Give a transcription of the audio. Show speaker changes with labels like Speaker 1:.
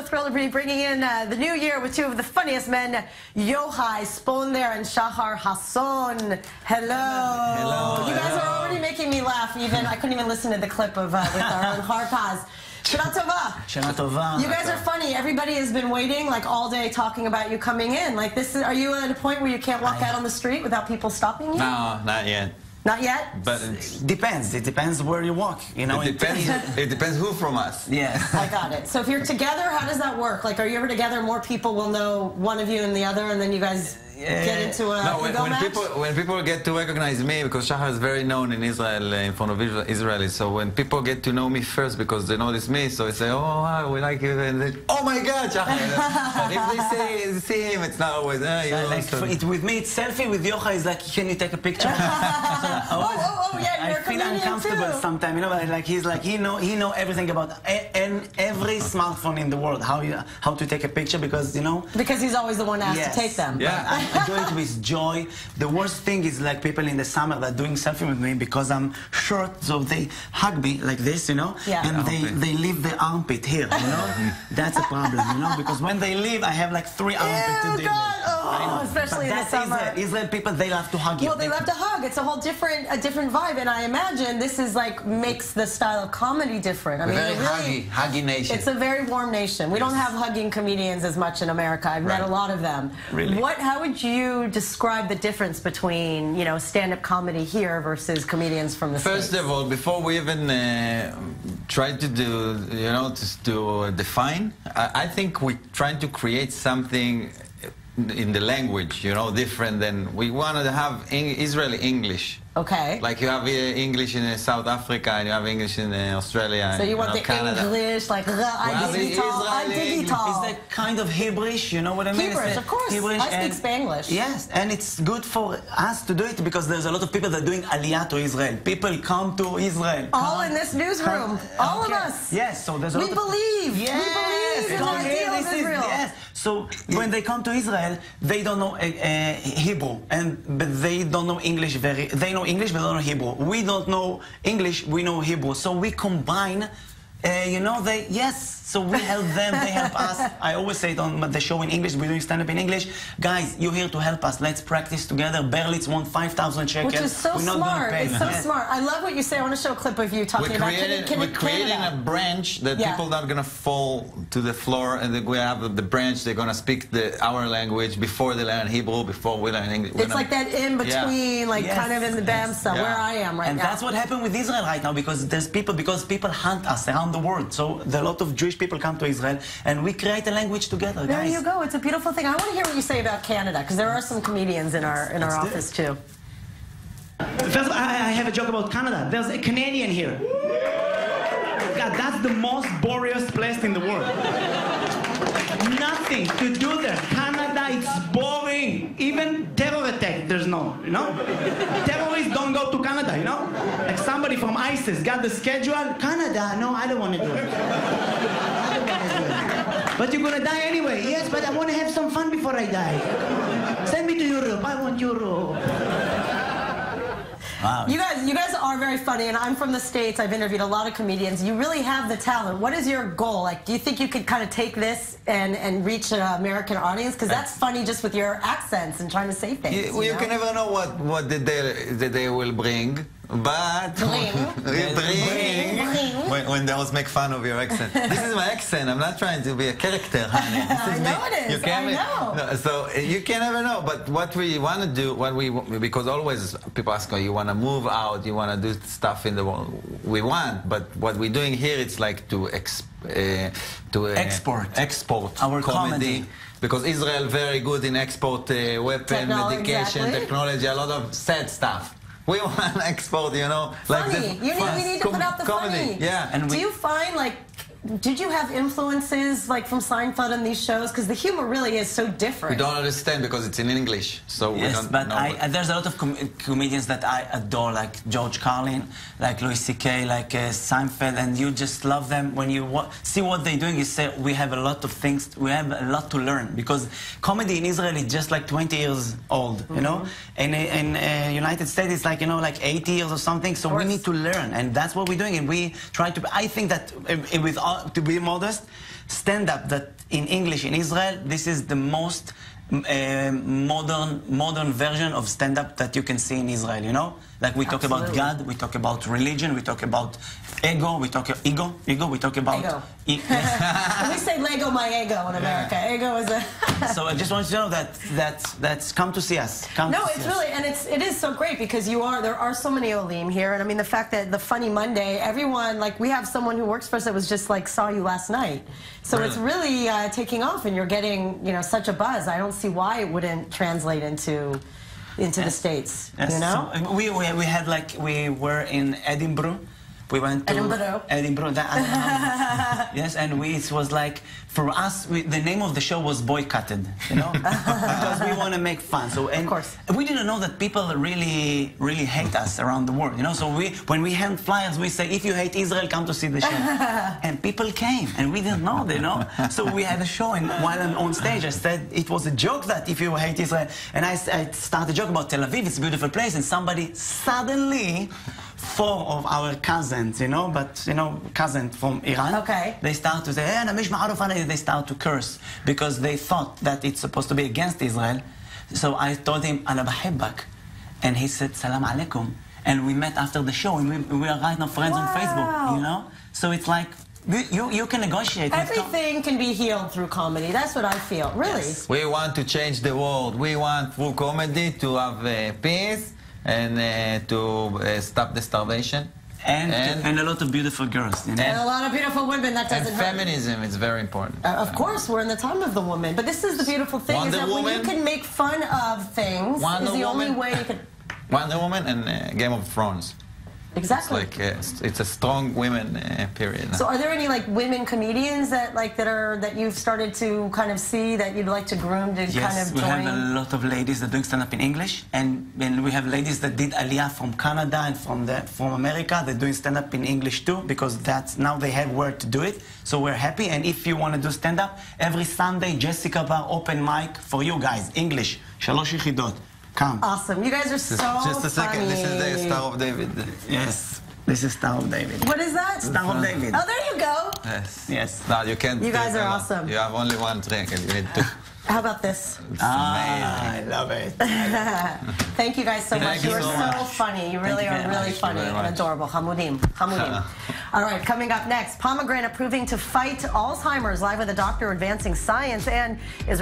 Speaker 1: so thrilled to be bringing in the new year with two of the funniest men, Yochai Sponder and Shahar Hasson. Hello.
Speaker 2: Hello.
Speaker 1: You guys are already making me laugh. Even I couldn't even listen to the clip of with our own Harpaz. Shana Tova.
Speaker 2: Shana Tova.
Speaker 1: You guys are funny. Everybody has been waiting like all day talking about you coming in. Like this is, are you at a point where you can't walk out on the street without people stopping you?
Speaker 2: No, not yet.
Speaker 1: Not yet?
Speaker 2: But
Speaker 3: it depends. It depends where you walk. You know,
Speaker 2: it depends. It depends who from us.
Speaker 3: Yeah.
Speaker 1: I got it. So if you're together, how does that work? Like, are you ever together? More people will know one of you and the other, and then you guys get into a ego match?
Speaker 2: When people get to recognize me, because Shahar is very known in Israel, in front of Israelis, so when people get to know me first because they notice me, so they say, oh, wow, we like you, and they, oh my God, Shahar. But if they say, see him, it's not always,
Speaker 3: with me, it's selfie. With Yochai, it's like, can you take a picture?
Speaker 1: Yeah, you're
Speaker 3: I feel uncomfortable sometimes, you know, like he's like, he know everything about and every smartphone in the world, how to take a picture, because, you know.
Speaker 1: Because he's always the one asked to take them.
Speaker 3: Yeah. I do it with joy. The worst thing is like people in the summer that are doing selfie with me because I'm short, so they hug me like this, you know, and they leave the armpit here, you know. That's a problem, you know, because when they leave, I have like 3 armpits to deal with.
Speaker 1: Oh, especially in the summer.
Speaker 3: Israel people, they love to hug you.
Speaker 1: Well, they love to hug. It's a whole different vibe, and I imagine this is like makes the style of comedy different. I mean,
Speaker 2: very huggy nation.
Speaker 1: It's a very warm nation. We don't have hugging comedians as much in America. I've met a lot of them.
Speaker 3: Really?
Speaker 1: How would you describe the difference between, you know, stand-up comedy here versus comedians from the States?
Speaker 2: First of all, before we even try to do, you know, to define, I think we're trying to create something in the language, you know, different than we wanted to have Israeli English.
Speaker 1: Okay.
Speaker 2: Like you have English in South Africa and you have English in Australia.
Speaker 1: So you want the
Speaker 2: Canada.
Speaker 1: English, like I digital.
Speaker 3: It's that kind of Hebrewish, you know what I mean?
Speaker 1: Hebrewish, of course. I speak Spanglish.
Speaker 3: Yes, and it's good for us to do it because there's a lot of people that are doing Aliyah to Israel. People come to Israel.
Speaker 1: All in this newsroom. All of us.
Speaker 3: Yes, so there's a lot
Speaker 1: We believe.
Speaker 3: Yes.
Speaker 1: We believe in the idea of Israel.
Speaker 3: Yes. So when they come to Israel, they don't know Hebrew, but they don't know English they know English, but they don't know Hebrew. We don't know English, we know Hebrew. So we combine, you know, so we help them, they help us. I always say it on the show in English, we're doing stand-up in English. Guys, you're here to help us. Let's practice together. Berlitz won 5,000 shekels.
Speaker 1: Which is so smart. It's so smart. I love what you say. I want to show a clip of you talking about
Speaker 2: we're creating a branch that people are not going to fall to the floor, and we have the branch, they're going to speak our language before they learn Hebrew, before we learn English.
Speaker 1: It's like that in-between, like kind of in the Bamsa, where I am right now.
Speaker 3: And that's what happened with Israel right now, because people hunt us around the world. So a lot of Jewish people come to Israel, and we create a language together, guys.
Speaker 1: There you go. It's a beautiful thing. I want to hear what you say about Canada, because there are some comedians in our office too.
Speaker 4: First, I have a joke about Canada. There's a Canadian here. God, that's the most boring place in the world. Nothing to do there. Canada, it's boring. Even terror attack, there's no, you know? Terrorists don't go to Canada, you know? Like somebody from ISIS got the schedule. Canada, no, I don't want to do it. I don't want to do it. But you're gonna die anyway. Yes, but I want to have some fun before I die. Send me to Europe. I want Europe.
Speaker 1: Wow. You guys are very funny, and I'm from the States. I've interviewed a lot of comedians. You really have the talent. What is your goal? Like, do you think you could kind of take this and reach an American audience? Because that's funny just with your accents and trying to say things.
Speaker 2: You can never know what the day will bring. But when they always make fun of your accent. This is my accent. I'm not trying to be a character, honey.
Speaker 1: I know it is. I know.
Speaker 2: No, so you can never know. But what we want to do, because always people ask, you want to move out, you want to do stuff in the world. We want, but what we're doing here, it's like to export
Speaker 3: our comedy.
Speaker 2: Because Israel very good in export weapon, medication, technology, a lot of sad stuff. We want to export, you know,
Speaker 1: funny. Like we need to put out the
Speaker 2: comedy.
Speaker 1: Funny.
Speaker 2: Yeah.
Speaker 1: And do you find, like, did you have influences like from Seinfeld and these shows? Because the humor really is so different.
Speaker 2: We don't understand because it's in English, so we don't know.
Speaker 3: But there's a lot of comedians that I adore, like George Carlin, like Louis C.K., like Seinfeld, and you just love them. When you see what they're doing, you say, we have a lot of things, we have a lot to learn. Because comedy in Israel is just like 20 years old, you know? And in United States, it's like, you know, like 80 years or something, so we need to learn. And that's what we're doing, and we try to, I think that with to be modest, stand-up that in English in Israel, this is the most modern version of stand-up that you can see in Israel, you know? Like we talk about God, we talk about religion, we talk about ego, we talk about ego, we talk about...
Speaker 1: Ego. We say Lego my ego in America. Ego is a...
Speaker 3: So I just want you to know that's come to see us.
Speaker 1: No, it's really, and it is so great because there are so many Olim here, and I mean the fact that the Funny Monday, everyone, like we have someone who works for us that was just like saw you last night. So it's really taking off and you're getting, you know, such a buzz. I don't see why it wouldn't translate into the States, you know?
Speaker 3: So we had like, we were in Edinburgh. We went to Edinburgh. Yes, and it was like, for us, the name of the show was Boycotted, you know? Because we want to make fun. So, and
Speaker 1: of course.
Speaker 3: We didn't know that people really hate us around the world, you know? So when we hand flyers, we say, if you hate Israel, come to see the show. And people came, and we didn't know, you know? So we had a show, and while I'm on stage, I said it was a joke that if you hate Israel, and I started a joke about Tel Aviv, it's a beautiful place, and somebody suddenly... 4 of our cousins, you know, but, you know, cousin from Iran.
Speaker 1: Okay.
Speaker 3: They start to say, they start to curse because they thought that it's supposed to be against Israel. So I told him, Ana bahibbak. And he said, Salam alaikum. And we met after the show, and we are right now friends on Facebook, you know? So it's like, you can negotiate.
Speaker 1: Everything can be healed through comedy. That's what I feel, really.
Speaker 3: Yes.
Speaker 2: We want to change the world. We want through comedy to have peace. And to stop the starvation.
Speaker 3: And a lot of beautiful girls. You know?
Speaker 1: And a lot of beautiful women, that doesn't hurt.
Speaker 2: And feminism is very important.
Speaker 1: Of course, we're in the time of the woman. But this is the beautiful thing, is that when you can make fun of things, is the only way you can...
Speaker 2: Wonder Woman and Game of Thrones.
Speaker 1: Exactly.
Speaker 2: It's like it's a strong women period.
Speaker 1: So are there any like women comedians that you've started to kind of see that you'd like to groom to kind of join?
Speaker 3: Yes, we have a lot of ladies that do stand-up in English, and we have ladies that did Aliyah from Canada and from America. They're doing stand-up in English too, because now they have where to do it. So we're happy, and if you want to do stand-up, every Sunday, Jessica Bar open mic for you guys, English, 3 יחידות. Come.
Speaker 1: Awesome. You guys are so
Speaker 2: Just a second.
Speaker 1: funny.
Speaker 2: This is the Star of David.
Speaker 3: Yes. This is Star of David.
Speaker 1: What is that?
Speaker 3: Star of David.
Speaker 1: Oh, there you go.
Speaker 2: Yes.
Speaker 3: Yes.
Speaker 2: No, you can't.
Speaker 1: You guys are awesome.
Speaker 2: You have only one drink, and you need two.
Speaker 1: How about this?
Speaker 2: It's
Speaker 3: I love it.
Speaker 1: Thank you guys so much.
Speaker 2: Thank you
Speaker 1: You are
Speaker 2: so
Speaker 1: so
Speaker 2: much.
Speaker 1: funny. You really are really funny and adorable. Hamudim. Hamudim. All right, coming up next, Pomegranate proving to fight Alzheimer's, live with a doctor advancing science, and Israel.